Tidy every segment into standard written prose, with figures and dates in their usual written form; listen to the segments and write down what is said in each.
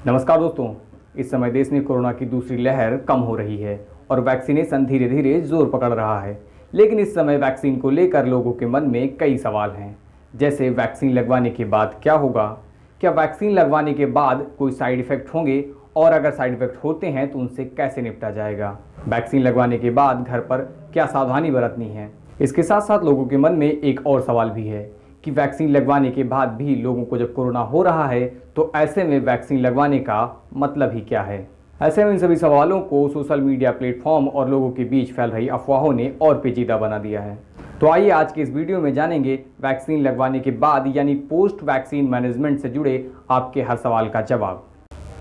नमस्कार दोस्तों। इस समय देश में कोरोना की दूसरी लहर कम हो रही है और वैक्सीनेशन धीरे धीरे जोर पकड़ रहा है। लेकिन इस समय वैक्सीन को लेकर लोगों के मन में कई सवाल हैं, जैसे वैक्सीन लगवाने के बाद क्या होगा, क्या वैक्सीन लगवाने के बाद कोई साइड इफ़ेक्ट होंगे और अगर साइड इफ़ेक्ट होते हैं तो उनसे कैसे निपटा जाएगा, वैक्सीन लगवाने के बाद घर पर क्या सावधानी बरतनी है। इसके साथ साथ लोगों के मन में एक और सवाल भी है कि वैक्सीन लगवाने के बाद भी लोगों को जब कोरोना हो रहा है तो ऐसे में वैक्सीन लगवाने का मतलब ही क्या है। ऐसे में इन सभी सवालों को सोशल मीडिया प्लेटफॉर्म और लोगों के बीच फैल रही अफवाहों ने और पेचीदा बना दिया है। तो आइए आज के इस वीडियो में जानेंगे वैक्सीन लगवाने के बाद यानी पोस्ट वैक्सीन मैनेजमेंट से जुड़े आपके हर सवाल का जवाब।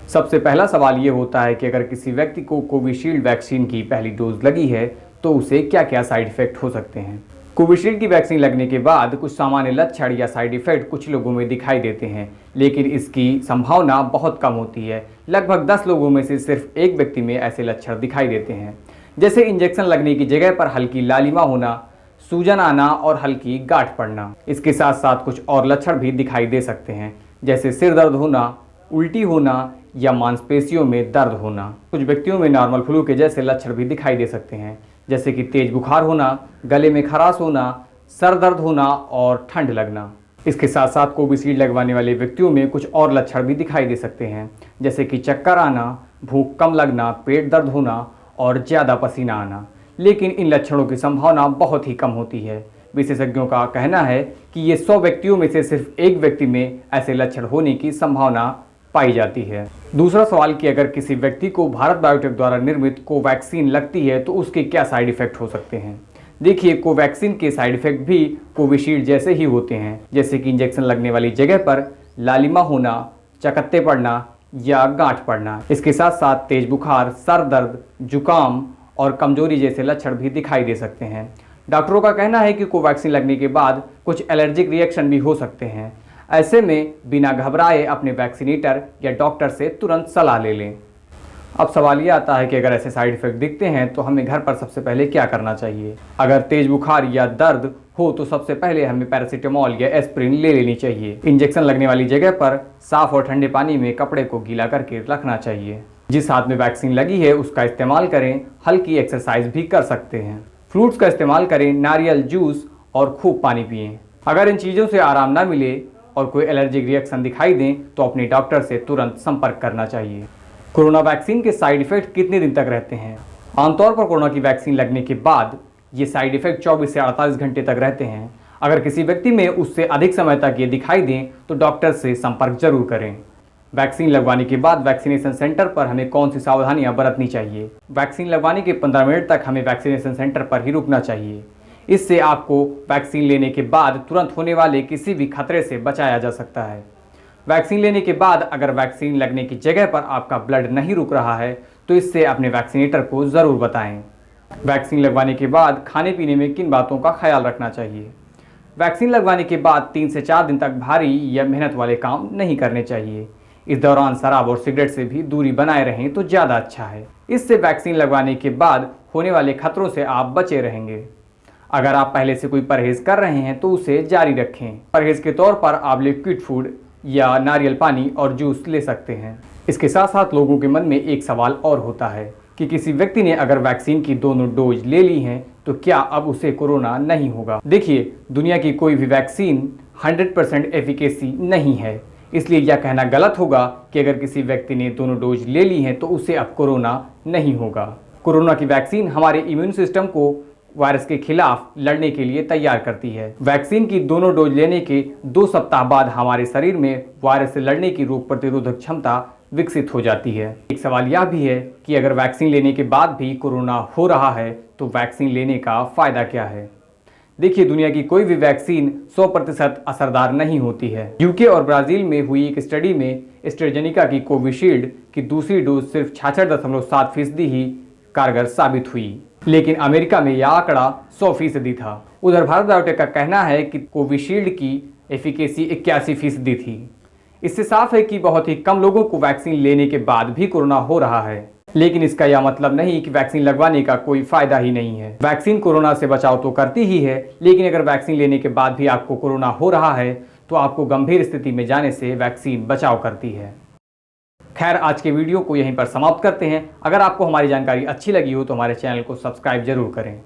सबसे पहला सवाल ये होता है कि अगर किसी व्यक्ति को कोविशील्ड वैक्सीन की पहली डोज लगी है तो उसे क्या क्या साइड इफ़ेक्ट हो सकते हैं। कोविशील्ड की वैक्सीन लगने के बाद कुछ सामान्य लक्षण या साइड इफ़ेक्ट कुछ लोगों में दिखाई देते हैं, लेकिन इसकी संभावना बहुत कम होती है। लगभग 10 लोगों में से सिर्फ एक व्यक्ति में ऐसे लक्षण दिखाई देते हैं, जैसे इंजेक्शन लगने की जगह पर हल्की लालिमा होना, सूजन आना और हल्की गांठ पड़ना। इसके साथ साथ कुछ और लक्षण भी दिखाई दे सकते हैं, जैसे सिर दर्द होना, उल्टी होना या मांसपेशियों में दर्द होना। कुछ व्यक्तियों में नॉर्मल फ्लू के जैसे लक्षण भी दिखाई दे सकते हैं, जैसे कि तेज बुखार होना, गले में खराश होना, सर दर्द होना और ठंड लगना। इसके साथ साथ कोविशील्ड लगवाने वाले व्यक्तियों में कुछ और लक्षण भी दिखाई दे सकते हैं, जैसे कि चक्कर आना, भूख कम लगना, पेट दर्द होना और ज़्यादा पसीना आना। लेकिन इन लक्षणों की संभावना बहुत ही कम होती है। विशेषज्ञों का कहना है कि ये 100 व्यक्तियों में से सिर्फ एक व्यक्ति में ऐसे लक्षण होने की संभावना पाई जाती है। दूसरा सवाल कि अगर किसी व्यक्ति को भारत बायोटेक द्वारा निर्मित कोवैक्सीन लगती है तो उसके क्या साइड इफ़ेक्ट हो सकते हैं। देखिए, कोवैक्सीन के साइड इफ़ेक्ट भी कोविशील्ड जैसे ही होते हैं, जैसे कि इंजेक्शन लगने वाली जगह पर लालिमा होना, चकत्ते पड़ना या गांठ पड़ना। इसके साथ साथ तेज बुखार, सर दर्द, जुकाम और कमजोरी जैसे लक्षण भी दिखाई दे सकते हैं। डॉक्टरों का कहना है कि कोवैक्सीन लगने के बाद कुछ एलर्जिक रिएक्शन भी हो सकते हैं। ऐसे में बिना घबराए अपने वैक्सीनेटर या डॉक्टर से तुरंत सलाह ले लें। अब सवाल ये आता है कि अगर ऐसे साइड इफ़ेक्ट दिखते हैं तो हमें घर पर सबसे पहले क्या करना चाहिए। अगर तेज बुखार या दर्द हो तो सबसे पहले हमें पैरासीटामोल या एस्प्रिन ले लेनी चाहिए। इंजेक्शन लगने वाली जगह पर साफ और ठंडे पानी में कपड़े को गीला करके रखना चाहिए। जिस हाथ में वैक्सीन लगी है उसका इस्तेमाल करें। हल्की एक्सरसाइज भी कर सकते हैं। फ्रूट्स का इस्तेमाल करें, नारियल जूस और खूब पानी पिएं। अगर इन चीज़ों से आराम ना मिले और कोई एलर्जिक रिएक्शन दिखाई दें तो अपने डॉक्टर से तुरंत संपर्क करना चाहिए। कोरोना वैक्सीन के साइड इफ़ेक्ट कितने दिन तक रहते हैं। आमतौर पर कोरोना की वैक्सीन लगने के बाद ये साइड इफ़ेक्ट 24 से 48 घंटे तक रहते हैं। अगर किसी व्यक्ति में उससे अधिक समय तक ये दिखाई दें तो डॉक्टर से संपर्क जरूर करें। वैक्सीन लगवाने के बाद वैक्सीनेशन सेंटर पर हमें कौन सी सावधानियां बरतनी चाहिए। वैक्सीन लगवाने के 15 मिनट तक हमें वैक्सीनेशन सेंटर पर ही रुकना चाहिए। इससे आपको वैक्सीन लेने के बाद तुरंत होने वाले किसी भी खतरे से बचाया जा सकता है। वैक्सीन लेने के बाद अगर वैक्सीन लगने की जगह पर आपका ब्लड नहीं रुक रहा है तो इससे अपने वैक्सीनेटर को ज़रूर बताएं। वैक्सीन लगवाने के बाद खाने पीने में किन बातों का ख्याल रखना चाहिए। वैक्सीन लगवाने के बाद 3 से 4 दिन तक भारी या मेहनत वाले काम नहीं करने चाहिए। इस दौरान शराब और सिगरेट से भी दूरी बनाए रहें तो ज़्यादा अच्छा है। इससे वैक्सीन लगवाने के बाद होने वाले खतरों से आप बचे रहेंगे। अगर आप पहले से कोई परहेज कर रहे हैं तो उसे जारी रखें। परहेज के तौर पर आप लिक्विड फूड या नारियल पानी और जूस ले सकते हैं। इसके साथ साथ लोगों के मन में एक सवाल और होता है कि किसी व्यक्ति ने अगर वैक्सीन की दोनों डोज ले ली हैं तो क्या अब उसे कोरोना नहीं होगा। देखिए, दुनिया की कोई भी वैक्सीन 100% एफिकेसी नहीं है, इसलिए यह कहना गलत होगा कि अगर किसी व्यक्ति ने दोनों डोज ले ली हैं तो उसे अब कोरोना नहीं होगा। कोरोना की वैक्सीन हमारे इम्यून सिस्टम को वायरस के खिलाफ लड़ने के लिए तैयार करती है। वैक्सीन की दोनों डोज लेने के 2 सप्ताह बाद हमारे शरीर में वायरस से लड़ने की रोग प्रतिरोधक क्षमता विकसित हो जाती है। एक सवाल यह भी है कि अगर वैक्सीन लेने के बाद भी कोरोना हो रहा है तो वैक्सीन लेने का फ़ायदा क्या है। देखिए, दुनिया की कोई भी वैक्सीन 100% असरदार नहीं होती है। यूके और ब्राज़ील में हुई एक स्टडी में एस्ट्राजेनेका की कोविशील्ड की दूसरी डोज सिर्फ 66.7% ही कारगर साबित हुई, लेकिन अमेरिका में यह आंकड़ा 100% था। उधर भारत बायोटेक का कहना है कि कोविशील्ड की एफिकेसी 81% थी। इससे साफ है कि बहुत ही कम लोगों को वैक्सीन लेने के बाद भी कोरोना हो रहा है। लेकिन इसका यह मतलब नहीं कि वैक्सीन लगवाने का कोई फायदा ही नहीं है। वैक्सीन कोरोना से बचाव तो करती ही है, लेकिन अगर वैक्सीन लेने के बाद भी आपको कोरोना हो रहा है तो आपको गंभीर स्थिति में जाने से वैक्सीन बचाव करती है। खैर, आज के वीडियो को यहीं पर समाप्त करते हैं। अगर आपको हमारी जानकारी अच्छी लगी हो तो हमारे चैनल को सब्सक्राइब जरूर करें।